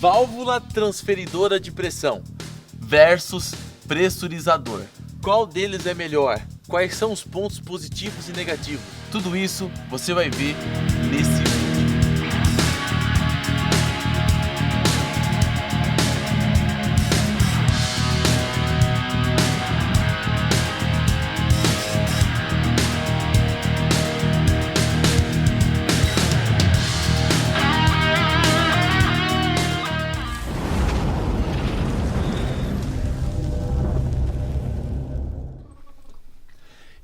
Válvula transferidora de pressão versus pressurizador. Qual deles é melhor? Quais são os pontos positivos e negativos? Tudo isso você vai ver nesse vídeo.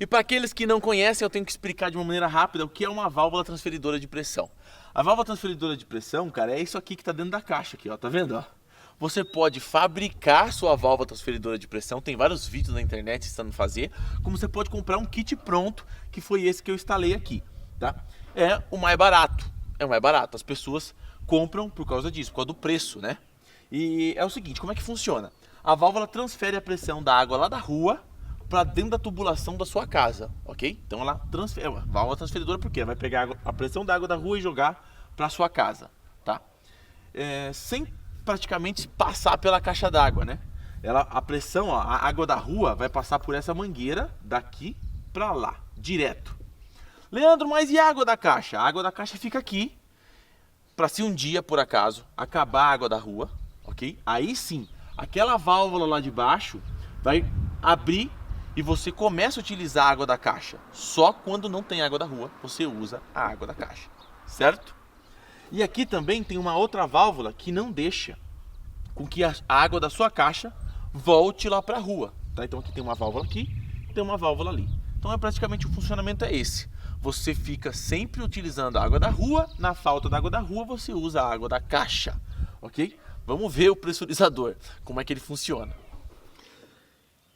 E para aqueles que não conhecem, eu tenho que explicar de uma maneira rápida o que é uma válvula transferidora de pressão. A válvula transferidora de pressão, cara, é isso aqui que está dentro da caixa, aqui, ó, tá vendo? Ó? Você pode fabricar sua válvula transferidora de pressão, tem vários vídeos na internet ensinando a fazer, como você pode comprar um kit pronto, que foi esse que eu instalei aqui, tá? É o mais barato, as pessoas compram por causa disso, por causa do preço, né? E é o seguinte, como é que funciona? A válvula transfere a pressão da água lá da rua para dentro da tubulação da sua casa, ok? Então ela transfere, válvula transferidora porque vai pegar a pressão da água da rua e jogar para sua casa, tá? Sem praticamente passar pela caixa d'água, né? A pressão, ó, a água da rua vai passar por essa mangueira daqui para lá, direto. Leandro, mas e a água da caixa? A água da caixa fica aqui, para se um dia, por acaso, acabar a água da rua, ok? Aí sim, aquela válvula lá de baixo vai abrir e você começa a utilizar a água da caixa. Só quando não tem água da rua, você usa a água da caixa, certo? E aqui também tem uma outra válvula que não deixa com que a água da sua caixa volte lá para a rua, tá? Então aqui tem uma válvula aqui, tem uma válvula ali. Então praticamente o funcionamento é esse. Você fica sempre utilizando a água da rua, na falta da água da rua você usa a água da caixa, ok? Vamos ver o pressurizador, como é que ele funciona.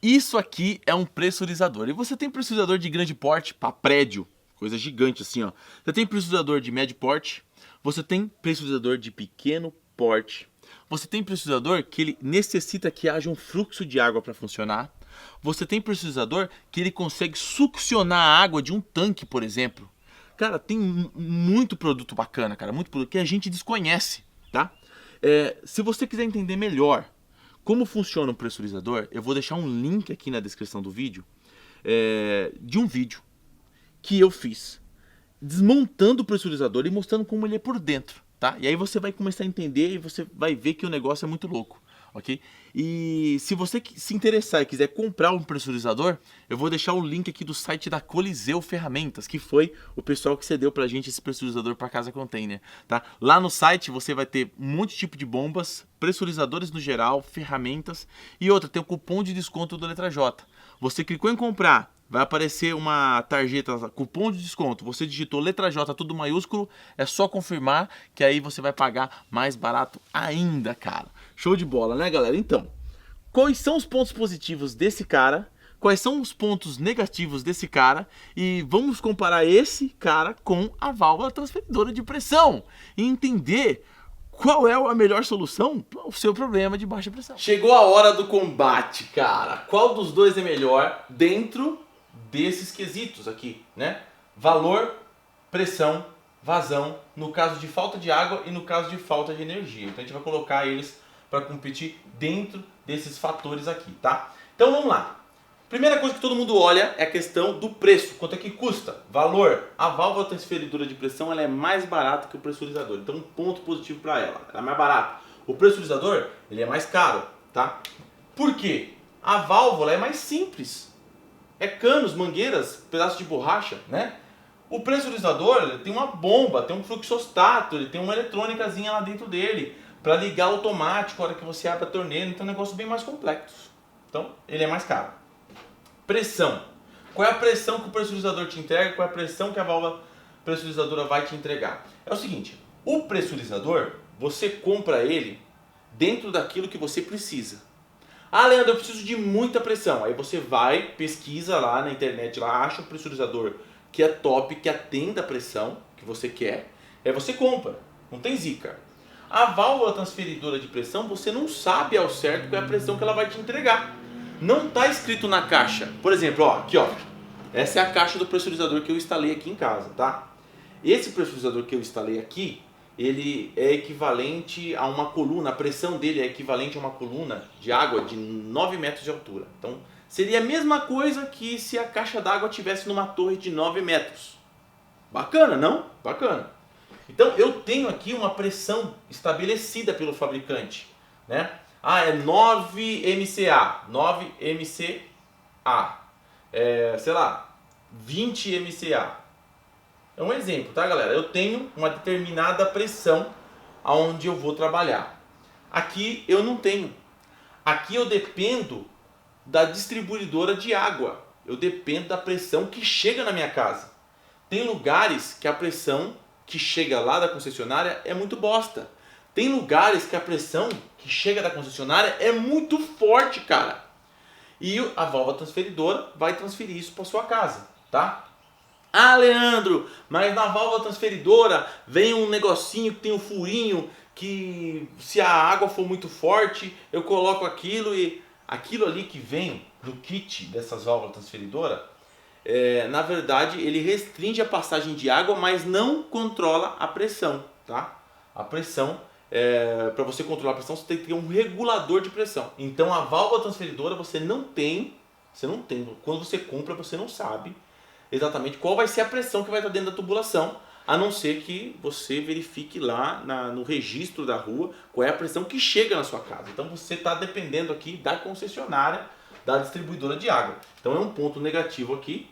Isso aqui é um pressurizador. E você tem pressurizador de grande porte para prédio, coisa gigante assim, ó. Você tem pressurizador de médio porte, você tem pressurizador de pequeno porte, você tem pressurizador que ele necessita que haja um fluxo de água para funcionar, você tem pressurizador que ele consegue succionar a água de um tanque, por exemplo. Cara, tem muito produto bacana, cara, muito produto que a gente desconhece, tá? Se você quiser entender melhor como funciona um pressurizador, eu vou deixar um link aqui na descrição do vídeo, de um vídeo que eu fiz, desmontando o pressurizador e mostrando como ele é por dentro, tá? E aí você vai começar a entender e você vai ver que o negócio é muito louco, ok? E se você se interessar e quiser comprar um pressurizador, eu vou deixar o link aqui do site da Coliseu Ferramentas, que foi o pessoal que cedeu pra gente esse pressurizador para casa container, tá? Lá no site você vai ter um monte de tipo de bombas, pressurizadores no geral, ferramentas e outra, tem o cupom de desconto do Letra J. Você clicou em comprar, vai aparecer uma tarjeta, cupom de desconto, você digitou Letra J tudo maiúsculo, é só confirmar que aí você vai pagar mais barato ainda, cara. Show de bola, né, galera? Então, quais são os pontos positivos desse cara? Quais são os pontos negativos desse cara? E vamos comparar esse cara com a válvula transferidora de pressão e entender qual é a melhor solução para o seu problema de baixa pressão. Chegou a hora do combate, cara. Qual dos dois é melhor dentro desses quesitos aqui, né? Valor, pressão, vazão, no caso de falta de água e no caso de falta de energia. Então a gente vai colocar eles para competir dentro desses fatores aqui, tá? Então vamos lá. Primeira coisa que todo mundo olha é a questão do preço, quanto é que custa, valor. A válvula transferidora de pressão ela é mais barata que o pressurizador, então um ponto positivo para ela é mais barata. O pressurizador ele é mais caro, tá? Por quê? A válvula é mais simples, é canos, mangueiras, pedaços de borracha, né? O pressurizador ele tem uma bomba, tem um fluxostato, ele tem uma eletrônicazinha lá dentro dele para ligar automático na hora que você abre a torneira, então é um negócio bem mais complexo. Então ele é mais caro. Pressão. Qual é a pressão que o pressurizador te entrega? Qual é a pressão que a válvula pressurizadora vai te entregar? É o seguinte, o pressurizador, você compra ele dentro daquilo que você precisa. Ah, Leandro, eu preciso de muita pressão. Aí você vai, pesquisa lá na internet, lá acha um pressurizador que é top, que atenda a pressão que você quer. Aí você compra, não tem zica. A válvula transferidora de pressão, você não sabe ao certo qual é a pressão que ela vai te entregar. Não está escrito na caixa. Por exemplo, ó, aqui ó, essa é a caixa do pressurizador que eu instalei aqui em casa, tá? Esse pressurizador que eu instalei aqui, ele é equivalente a uma coluna, a pressão dele é equivalente a uma coluna de água de 9 metros de altura. Então, seria a mesma coisa que se a caixa d'água estivesse numa torre de 9 metros. Bacana, não? Bacana. Então, eu tenho aqui uma pressão estabelecida pelo fabricante, né? Ah, é 9 MCA, 9 MCA, sei lá, 20 MCA. É um exemplo, tá, galera? Eu tenho uma determinada pressão aonde eu vou trabalhar. Aqui eu não tenho. Aqui eu dependo da distribuidora de água. Eu dependo da pressão que chega na minha casa. Tem lugares que a pressão que chega lá da concessionária é muito bosta. Tem lugares que a pressão que chega da concessionária é muito forte, cara. E a válvula transferidora vai transferir isso para sua casa, tá? Ah, Leandro, mas na válvula transferidora vem um negocinho que tem um furinho que se a água for muito forte, eu coloco aquilo e aquilo ali que vem do kit dessas válvulas transferidoras, na verdade ele restringe a passagem de água, mas não controla a pressão, tá? A pressão, para você controlar a pressão, você tem que ter um regulador de pressão. Então a válvula transferidora você não tem, quando você compra você não sabe exatamente qual vai ser a pressão que vai estar dentro da tubulação, a não ser que você verifique lá no registro da rua qual é a pressão que chega na sua casa. Então você está dependendo aqui da concessionária, da distribuidora de água. Então é um ponto negativo aqui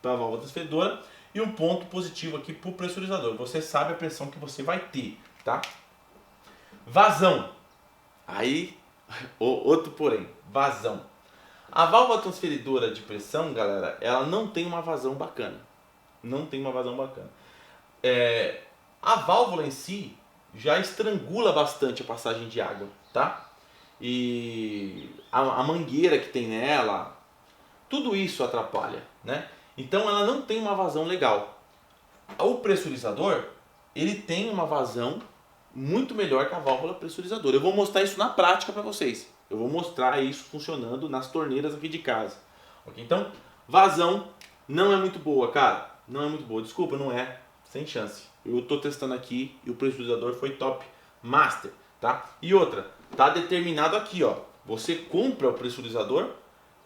para a válvula transferidora e um ponto positivo aqui para o pressurizador. Você sabe a pressão que você vai ter, tá? Vazão. Aí, outro porém, vazão. A válvula transferidora de pressão, galera, ela não tem uma vazão bacana. Não tem uma vazão bacana. A válvula em si já estrangula bastante a passagem de água, tá? E a mangueira que tem nela, tudo isso atrapalha, né? Então ela não tem uma vazão legal. O pressurizador, ele tem uma vazão muito melhor que a válvula pressurizadora. Eu vou mostrar isso na prática para vocês. Eu vou mostrar isso funcionando nas torneiras aqui de casa. Okay? Então, vazão não é muito boa, cara. Não é muito boa. Desculpa, não é. Sem chance. Eu estou testando aqui e o pressurizador foi top master, tá? E outra, tá determinado aqui, ó. Você compra o pressurizador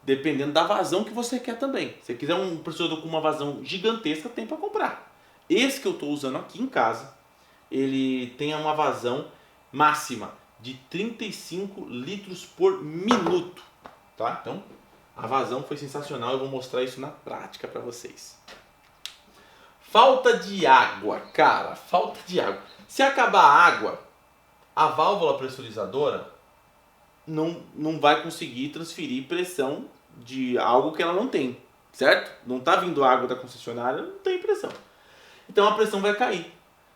dependendo da vazão que você quer também. Se você quiser um pressurizador com uma vazão gigantesca, tem para comprar. Esse que eu estou usando aqui em casa, ele tem uma vazão máxima de 35 litros por minuto, tá? Então, a vazão foi sensacional, eu vou mostrar isso na prática para vocês. Falta de água, cara, falta de água. Se acabar a água, a válvula pressurizadora não vai conseguir transferir pressão de algo que ela não tem, certo? Não está vindo água da concessionária, não tem pressão. Então a pressão vai cair.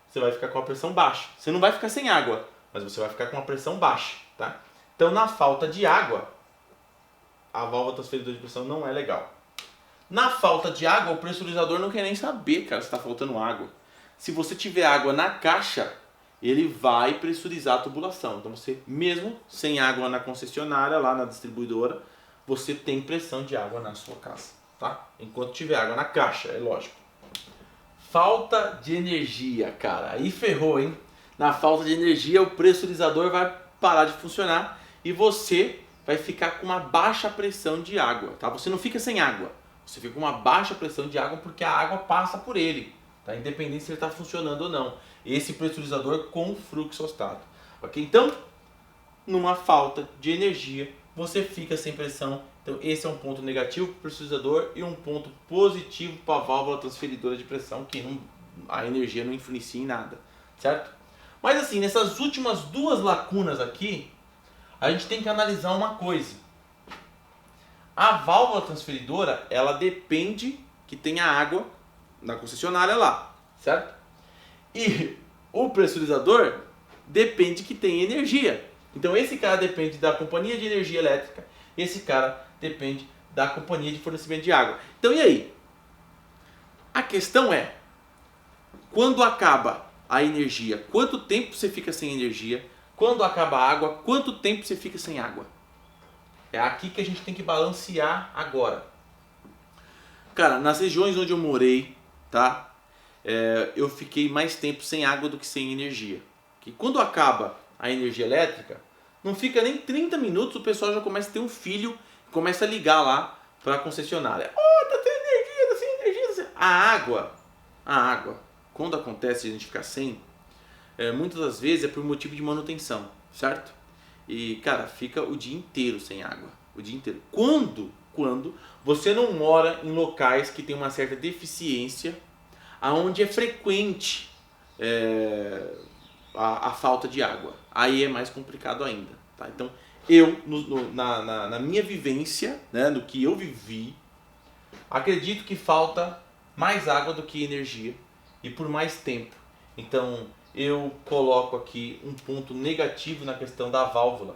Você vai ficar com a pressão baixa. Você não vai ficar sem água, mas você vai ficar com uma pressão baixa, tá? Então, na falta de água, a válvula transferidora de pressão não é legal. Na falta de água, o pressurizador não quer nem saber, cara, se está faltando água. Se você tiver água na caixa, ele vai pressurizar a tubulação. Então, você, mesmo sem água na concessionária, lá na distribuidora, você tem pressão de água na sua casa, tá? Enquanto tiver água na caixa, é lógico. Falta de energia, cara. Aí ferrou, hein? Na falta de energia, o pressurizador vai parar de funcionar e você vai ficar com uma baixa pressão de água, tá? Você não fica sem água, você fica com uma baixa pressão de água porque a água passa por ele, tá? Independente se ele está funcionando ou não. Esse pressurizador com fluxostato, ok? Então, numa falta de energia, você fica sem pressão. Então, esse é um ponto negativo para o pressurizador e um ponto positivo para a válvula transferidora de pressão, que a energia não influencia em nada, certo? Mas assim, nessas últimas duas lacunas aqui, a gente tem que analisar uma coisa. A válvula transferidora, ela depende que tenha água na concessionária lá, certo? E o pressurizador depende que tenha energia. Então esse cara depende da companhia de energia elétrica, esse cara depende da companhia de fornecimento de água. Então e aí? A questão é, quando acaba a energia, quanto tempo você fica sem energia? Quando acaba a água, quanto tempo você fica sem água? É aqui que a gente tem que balancear agora. Cara, nas regiões onde eu morei, tá? eu fiquei mais tempo sem água do que sem energia. Que quando acaba a energia elétrica, não fica nem 30 minutos, o pessoal já começa a ter um filho, começa a ligar lá para a concessionária. Oh, tá sem energia, tá sem energia. Tá sem... A água, quando acontece a gente ficar sem, muitas das vezes é por motivo de manutenção, certo? E, cara, fica o dia inteiro sem água, o dia inteiro. Quando você não mora em locais que tem uma certa deficiência, aonde é frequente a falta de água, aí é mais complicado ainda, tá? Então, eu, na minha vivência, né, no que eu vivi, acredito que falta mais água do que energia e por mais tempo. Então, eu coloco aqui um ponto negativo na questão da válvula,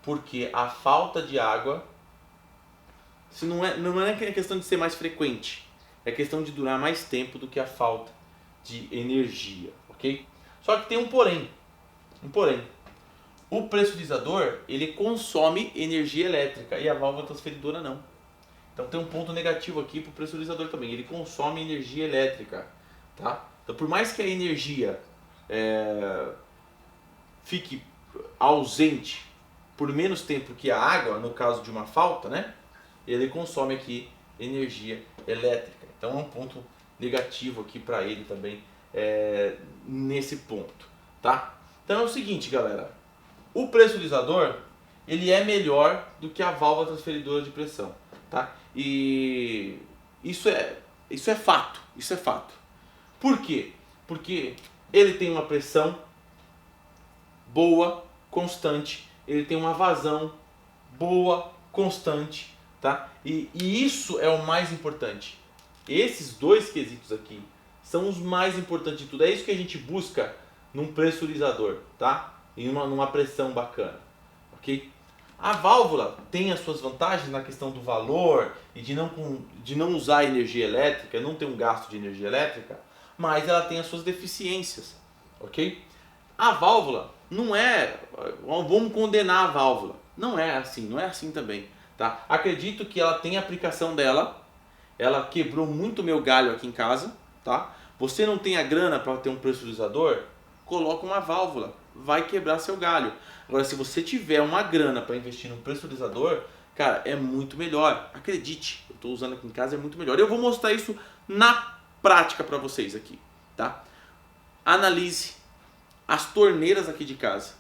porque a falta de água, se não é questão de ser mais frequente, é questão de durar mais tempo do que a falta de energia, ok? Só que tem um porém. O pressurizador, ele consome energia elétrica e a válvula transferidora não. Então tem um ponto negativo aqui para o pressurizador também, ele consome energia elétrica, tá? Então por mais que a energia fique ausente por menos tempo que a água, no caso de uma falta, né? Ele consome aqui energia elétrica. Então é um ponto negativo aqui para ele também nesse ponto, tá? Então é o seguinte, galera, o pressurizador ele é melhor do que a válvula transferidora de pressão, tá? E isso é fato, Por quê? Porque ele tem uma pressão boa, constante, ele tem uma vazão boa, constante, tá? E isso é o mais importante. Esses dois quesitos aqui são os mais importantes de tudo. É isso que a gente busca num pressurizador, tá? Em numa pressão bacana, ok? A válvula tem as suas vantagens na questão do valor e de não usar energia elétrica, não ter um gasto de energia elétrica, mas ela tem as suas deficiências, ok? A válvula não é, vamos condenar a válvula, não é assim também, tá? Acredito que ela tem a aplicação dela, ela quebrou muito meu galho aqui em casa, tá? Você não tem a grana para ter um pressurizador? Coloca uma válvula, vai quebrar seu galho. Agora, se você tiver uma grana para investir num pressurizador, cara, é muito melhor. Acredite, eu estou usando aqui em casa, é muito melhor. Eu vou mostrar isso na prática para vocês aqui, tá? Analise as torneiras aqui de casa,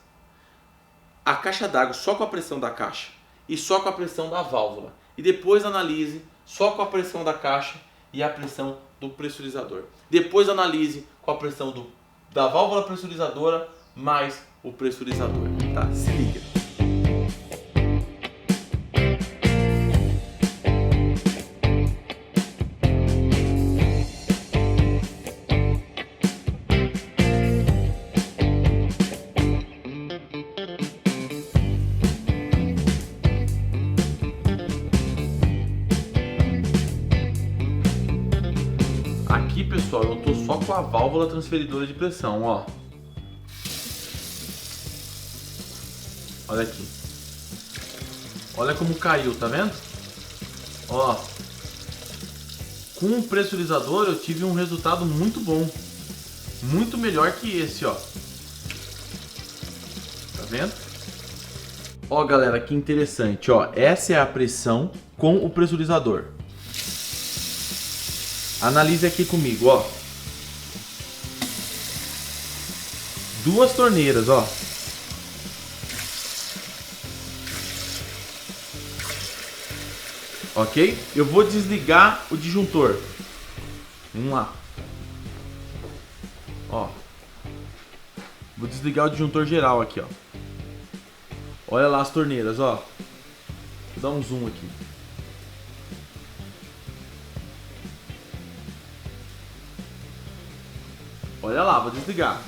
a caixa d'água só com a pressão da caixa e só com a pressão da válvula. E depois analise só com a pressão da caixa e a pressão do pressurizador. Depois analise com a pressão da válvula pressurizadora mais o pressurizador, tá? Se liga. Aqui, pessoal, eu tô só com a válvula transferidora de pressão, ó. Olha aqui. Olha como caiu, tá vendo? Ó. Com o pressurizador eu tive um resultado muito bom. Muito melhor que esse, ó. Tá vendo? Ó, galera, que interessante, ó. Essa é a pressão com o pressurizador. Analise aqui comigo, ó. Duas torneiras, ó. Ok? Eu vou desligar o disjuntor. Vamos lá. Ó. Vou desligar o disjuntor geral aqui, ó. Olha lá as torneiras, ó. Vou dar um zoom aqui. Olha lá, vou desligar.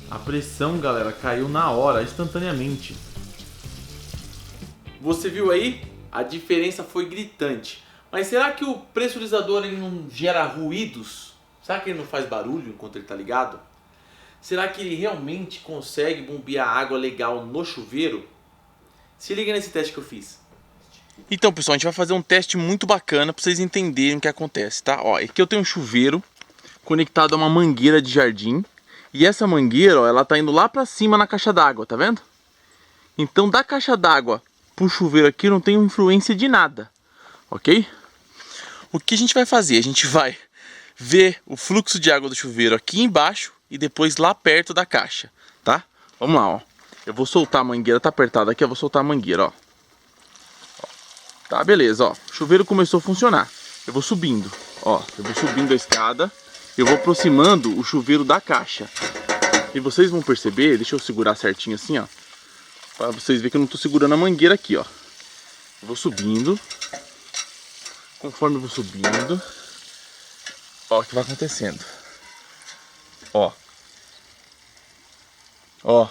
A pressão, galera, caiu na hora, instantaneamente. Você viu aí? A diferença foi gritante. Mas será que o pressurizador ele não gera ruídos? Será que ele não faz barulho enquanto ele está ligado? Será que ele realmente consegue bombear água legal no chuveiro? Se liga nesse teste que eu fiz. Então, pessoal, a gente vai fazer um teste muito bacana para vocês entenderem o que acontece, tá? Ó, aqui eu tenho um chuveiro conectado a uma mangueira de jardim. E essa mangueira, ó, ela tá indo lá para cima na caixa d'água, tá vendo? Então, da caixa d'água pro chuveiro aqui não tem influência de nada, ok? O que a gente vai fazer? A gente vai ver o fluxo de água do chuveiro aqui embaixo e depois lá perto da caixa, tá? Vamos lá, ó. Eu vou soltar a mangueira, tá apertada aqui, eu vou soltar a mangueira, ó. Tá, beleza, ó. O chuveiro começou a funcionar. Eu vou subindo, ó. Eu vou subindo a escada. Eu vou aproximando o chuveiro da caixa. E vocês vão perceber, deixa eu segurar certinho assim, ó. Pra vocês verem que eu não tô segurando a mangueira aqui, ó. Eu vou subindo. Conforme eu vou subindo, ó o que vai acontecendo. Ó. Ó.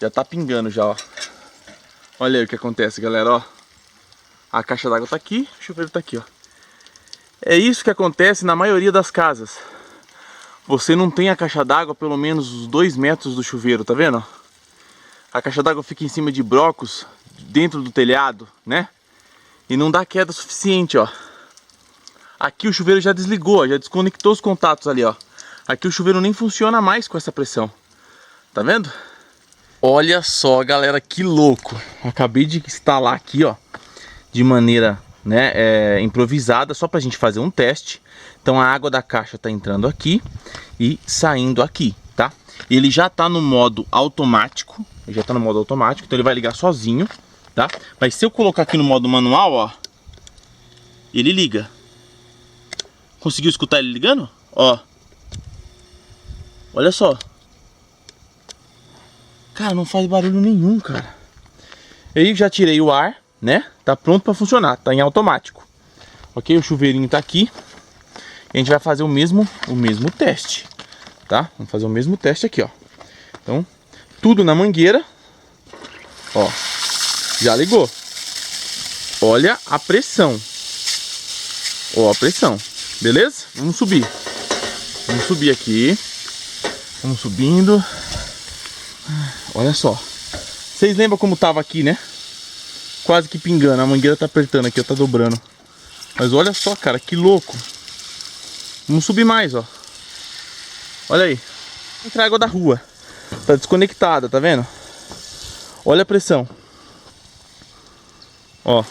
Já tá pingando já, ó. Olha aí o que acontece, galera, ó. A caixa d'água tá aqui, o chuveiro tá aqui, ó. É isso que acontece na maioria das casas. Você não tem a caixa d'água pelo menos uns 2 metros do chuveiro, tá vendo? A caixa d'água fica em cima de brocos, dentro do telhado, né? E não dá queda suficiente, ó. Aqui o chuveiro já desligou, ó, já desconectou os contatos ali, ó. Aqui o chuveiro nem funciona mais com essa pressão. Tá vendo? Olha só, galera, que louco. Acabei de instalar aqui, ó, de maneira, né, improvisada, só pra gente fazer um teste. Então a água da caixa tá entrando aqui e saindo aqui, tá? Ele já tá no modo automático, então ele vai ligar sozinho, tá? Mas se eu colocar aqui no modo manual, ó, ele liga. Conseguiu escutar ele ligando? Ó. Olha só. Cara, não faz barulho nenhum, cara. Eu já tirei o ar, né? Tá pronto pra funcionar, tá em automático. Ok, o chuveirinho tá aqui. E a gente vai fazer o mesmo teste, tá? Vamos fazer o mesmo teste aqui, ó. Então, tudo na mangueira. Ó, já ligou. Olha a pressão. Ó, a pressão. Beleza? Vamos subir. Vamos subir aqui. Vamos subindo. Olha só. Vocês lembram como tava aqui, né? Quase que pingando. A mangueira tá apertando aqui, ó, tá dobrando. Mas olha só, cara, que louco. Vamos subir mais, ó. Olha aí. Entra água da rua. Tá desconectada, tá vendo? Olha a pressão. Ó.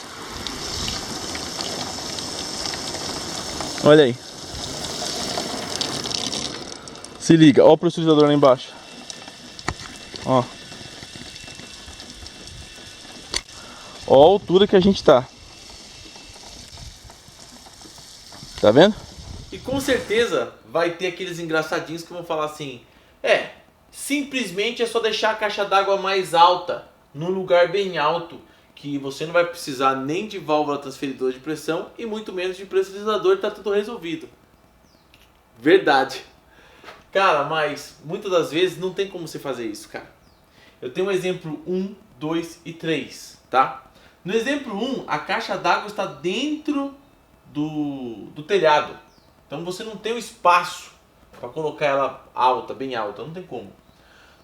Olha aí. Se liga, ó o pressurizador lá embaixo. Ó. Ó a altura que a gente tá. Tá vendo? E com certeza vai ter aqueles engraçadinhos que vão falar assim: simplesmente é só deixar a caixa d'água mais alta, num lugar bem alto, que você não vai precisar nem de válvula transferidora de pressão e muito menos de pressurizador, tá tudo resolvido. Verdade. Cara, mas muitas das vezes não tem como você fazer isso, cara. Eu tenho um exemplo 1, 2 e 3, tá? No exemplo 1, a caixa d'água está dentro do telhado. Então você não tem o espaço para colocar ela alta, bem alta, não tem como.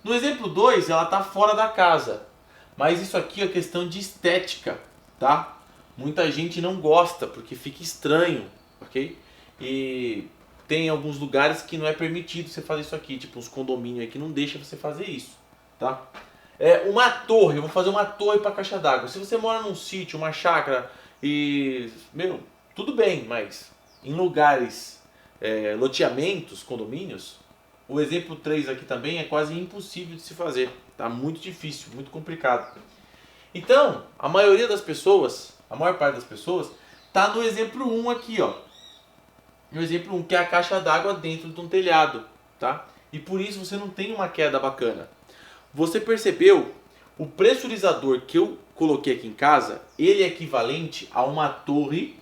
No exemplo 2, ela está fora da casa. Mas isso aqui é questão de estética, tá? Muita gente não gosta porque fica estranho, ok? E tem alguns lugares que não é permitido você fazer isso aqui, tipo uns condomínios aí que não deixa você fazer isso, tá? Uma torre, eu vou fazer uma torre para caixa d'água. Se você mora num sítio, uma chácara e, meu, tudo bem, mas em lugares, loteamentos, condomínios, o exemplo 3 aqui também é quase impossível de se fazer, tá? Muito difícil, muito complicado. Então, a maioria das pessoas, a maior parte das pessoas, tá no exemplo 1 aqui, ó. No exemplo 1, que é a caixa d'água dentro de um telhado, tá? E por isso você não tem uma queda bacana. Você percebeu? O pressurizador que eu coloquei aqui em casa, ele é equivalente a uma torre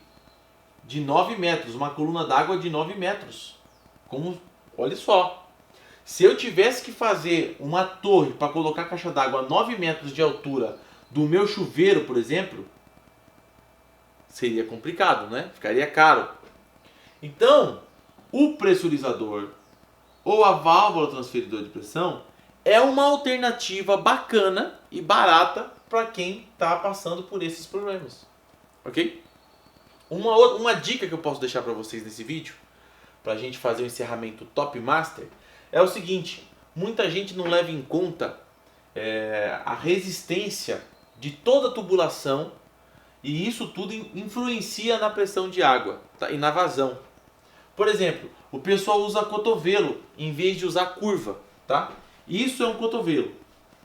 de 9 metros, uma coluna d'água de 9 metros. Olha só. Se eu tivesse que fazer uma torre para colocar a caixa d'água a 9 metros de altura do meu chuveiro, por exemplo, seria complicado, né? Ficaria caro. Então, o pressurizador ou a válvula transferidora de pressão é uma alternativa bacana e barata para quem está passando por esses problemas. ok? Uma dica que eu posso deixar para vocês nesse vídeo, para a gente fazer o encerramento top master, é o seguinte: muita gente não leva em conta a resistência de toda a tubulação, e isso tudo influencia na pressão de água, tá? E na vazão. Por exemplo, o pessoal usa cotovelo em vez de usar curva, tá? Isso é um cotovelo,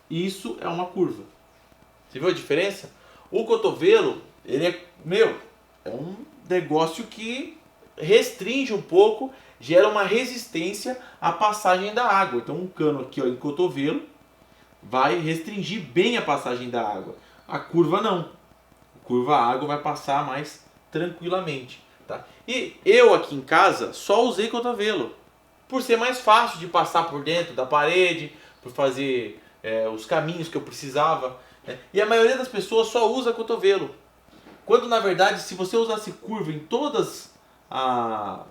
isso é uma curva. Você viu a diferença? O cotovelo, ele é um negócio que restringe um pouco, gera uma resistência à passagem da água. Então um cano aqui, ó, em cotovelo vai restringir bem a passagem da água. A curva não. A curva, a água vai passar mais tranquilamente, tá? E eu aqui em casa só usei cotovelo, por ser mais fácil de passar por dentro da parede, por fazer os caminhos que eu precisava, né? E a maioria das pessoas só usa cotovelo, quando na verdade, se você usasse curva em todos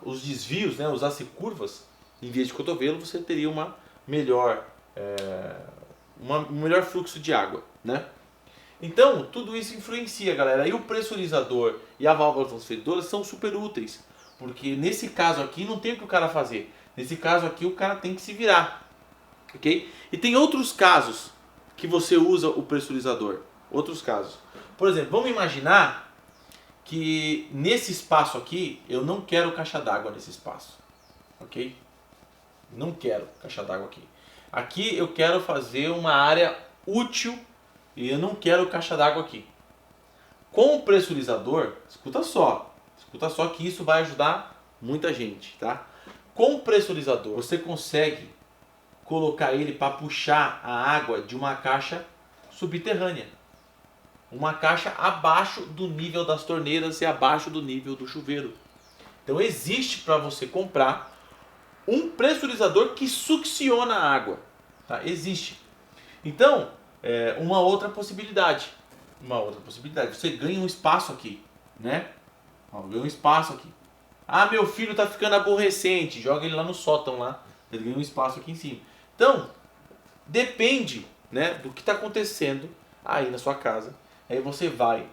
os desvios, né, usasse curvas em vez de cotovelo, você teria um melhor fluxo de água, né? Então, tudo isso influencia, galera. E o pressurizador e a válvula transferidora são super úteis, porque nesse caso aqui não tem o que o cara fazer. Nesse caso aqui o cara tem que se virar, ok? E tem outros casos que você usa o pressurizador. Outros casos. Por exemplo, vamos imaginar que nesse espaço aqui eu não quero caixa d'água nesse espaço, ok? Não quero caixa d'água aqui. Aqui eu quero fazer uma área útil e eu não quero caixa d'água aqui. Com o pressurizador, escuta só que isso vai ajudar muita gente, tá? Com o pressurizador você consegue colocar ele para puxar a água de uma caixa subterrânea. Uma caixa abaixo do nível das torneiras e abaixo do nível do chuveiro. Então existe para você comprar um pressurizador que succiona a água, tá? Existe. Então, uma outra possibilidade, você ganha um espaço aqui, né? Ó, ganha um espaço aqui. Ah, meu filho está ficando aborrecente, joga ele lá no sótão lá, ele ganha um espaço aqui em cima. Então, depende, né, do que está acontecendo aí na sua casa. Aí você vai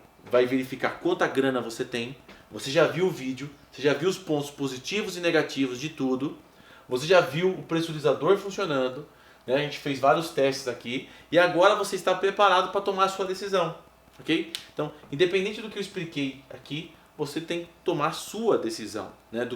verificar quanta grana você tem. Você já viu o vídeo, você já viu os pontos positivos e negativos de tudo. Você já viu o pressurizador funcionando, né? A gente fez vários testes aqui e agora você está preparado para tomar a sua decisão, ok? Então, independente do que eu expliquei aqui, você tem que tomar a sua decisão, né?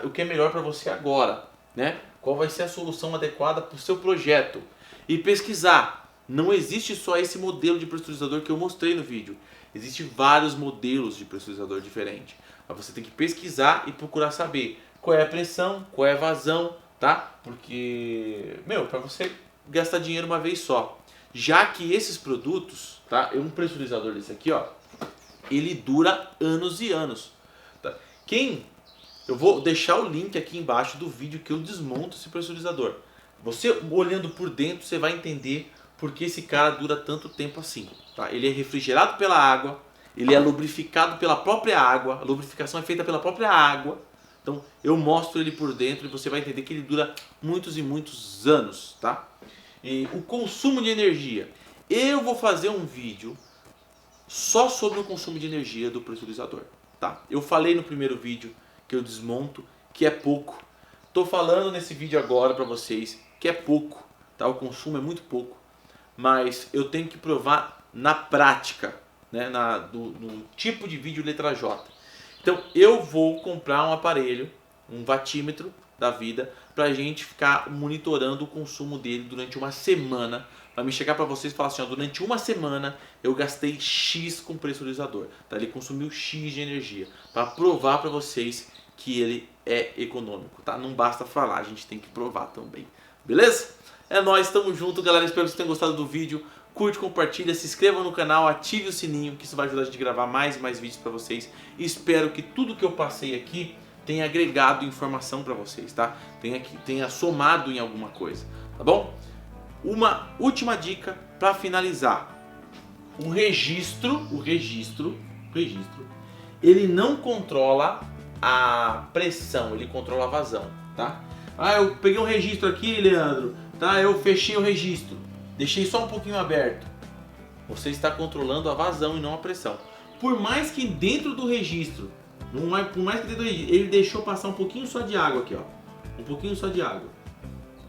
O que é melhor para você agora, né? Qual vai ser a solução adequada para o seu projeto e pesquisar. Não existe só esse modelo de pressurizador que eu mostrei no vídeo. Existem vários modelos de pressurizador diferentes. Mas você tem que pesquisar e procurar saber qual é a pressão, qual é a vazão, tá? Porque, para você gastar dinheiro uma vez só. Já que esses produtos, tá? Um pressurizador desse aqui, ó, ele dura anos e anos, tá? Eu vou deixar o link aqui embaixo do vídeo que eu desmonto esse pressurizador. Você olhando por dentro, você vai entender porque esse cara dura tanto tempo assim, tá? Ele é refrigerado pela água, ele é lubrificado pela própria água, a lubrificação é feita pela própria água. Então eu mostro ele por dentro e você vai entender que ele dura muitos e muitos anos, tá? E o consumo de energia, eu vou fazer um vídeo só sobre o consumo de energia do pressurizador, tá? Eu falei no primeiro vídeo que eu desmonto que é pouco. Tô falando nesse vídeo agora para vocês que é pouco, tá? O consumo é muito pouco. Mas eu tenho que provar na prática, né, no tipo de vídeo letra J. Então eu vou comprar um aparelho, um watímetro da vida, para a gente ficar monitorando o consumo dele durante uma semana, para me chegar para vocês e falar assim, ó, durante uma semana eu gastei X com pressurizador, tá? Ele consumiu X de energia, para provar para vocês que ele é econômico, tá? Não basta falar, a gente tem que provar também, beleza? É nóis, tamo junto, galera. Espero que vocês tenham gostado do vídeo. Curte, compartilha, se inscreva no canal, ative o sininho, que isso vai ajudar a gente a gravar mais e mais vídeos pra vocês. E espero que tudo que eu passei aqui tenha agregado informação pra vocês, tá? Tenha somado em alguma coisa, tá bom? Uma última dica pra finalizar. O registro, ele não controla a pressão, ele controla a vazão, tá? Ah, eu peguei um registro aqui, Leandro, tá? Eu fechei o registro, deixei só um pouquinho aberto. Você está controlando a vazão e não a pressão. Por mais que dentro do registro, por mais que dentro do registro, ele deixou passar um pouquinho só de água aqui, ó. Um pouquinho só de água.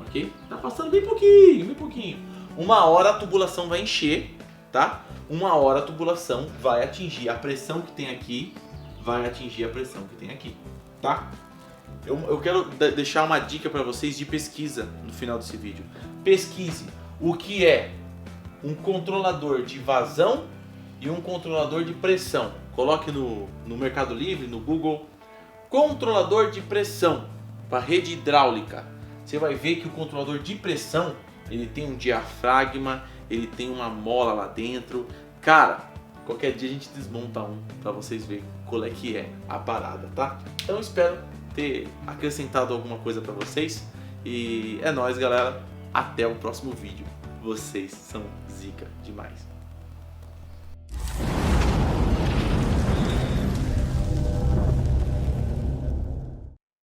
Ok? Tá passando bem pouquinho, bem pouquinho. Uma hora a tubulação vai encher, tá? Uma hora a tubulação vai atingir a pressão que tem aqui, vai atingir a pressão que tem aqui, tá? Eu quero deixar uma dica para vocês de pesquisa no final desse vídeo. Pesquise o que é um controlador de vazão e um controlador de pressão. Coloque no Mercado Livre, no Google, controlador de pressão para rede hidráulica. Você vai ver que o controlador de pressão, ele tem um diafragma, ele tem uma mola lá dentro. Cara, qualquer dia a gente desmonta um para vocês verem qual é que é a parada, tá? Então espero ter acrescentado alguma coisa para vocês. E é nóis, galera. Até o próximo vídeo. Vocês são zica demais.